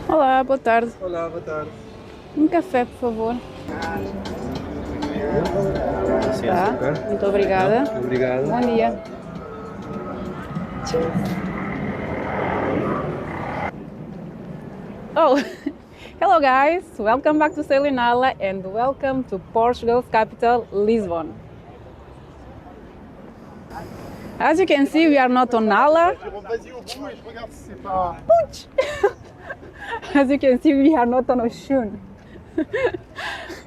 Olá, boa tarde. Olá, boa tarde. Um café, por favor. Licença, Tá, ok? muito obrigada. Não, obrigado. Bom dia. Oh, hello guys. Welcome back to Selinala and welcome to Portugal's capital, Lisbon. As you can see, we are not on Nala. As you can see, we are not on Oshun.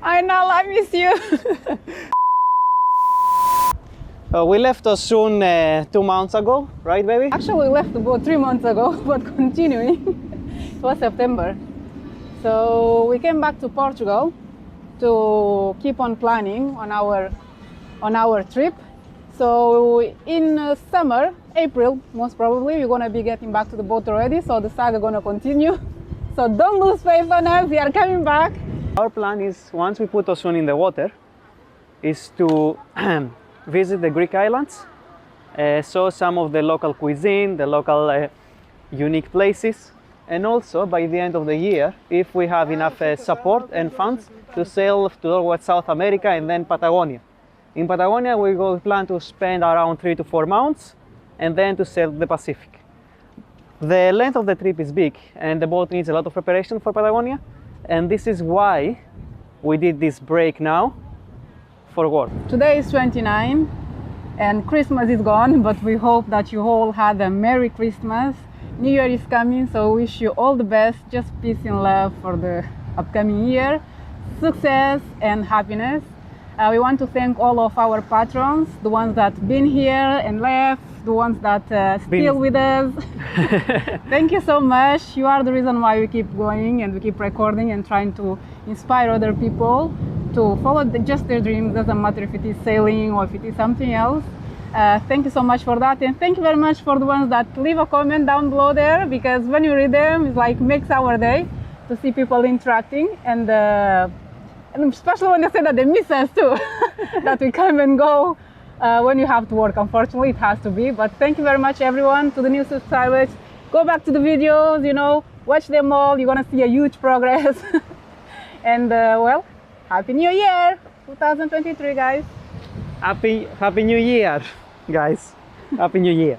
Hi Nala, I miss you. We left Osun 2 months ago, right, baby? Actually, we left about 3 months ago, but continuing. It was September. So we came back to Portugal to keep on planning on our trip. So in summer, April, most probably, we're gonna be getting back to the boat already. So the saga gonna continue. So don't lose faith on us. We are coming back. Our plan is, once we put Osun in the water, is to visit the Greek islands, show some of the local cuisine, the local unique places, and also by the end of the year, if we have enough support and funds, to sail towards South America and then Patagonia. In Patagonia, we plan to spend around 3 to 4 months and then to sail the Pacific. The length of the trip is big and the boat needs a lot of preparation for Patagonia, and this is why we did this break now for work. Today is 29 and Christmas is gone, but we hope that you all had a Merry Christmas. New Year is coming, so wish you all the best, just peace and love for the upcoming year, success and happiness. We want to thank all of our patrons, the ones that been here and left, the ones that still with us. Thank you so much. You are the reason why we keep going and we keep recording and trying to inspire other people to follow just their dreams. Doesn't matter if it is sailing or if it is something else. Thank you so much for that, and thank you very much for the ones that leave a comment down below there, because when you read them, it's like makes our day to see people interacting, and especially when they say that they miss us too, that we come and go when you have to work. Unfortunately, it has to be. But thank you very much, everyone. To the new subscribers, go back to the videos, watch them all. You're gonna see a huge progress. And well, Happy New Year 2023, guys. Happy New Year, guys. Happy New Year.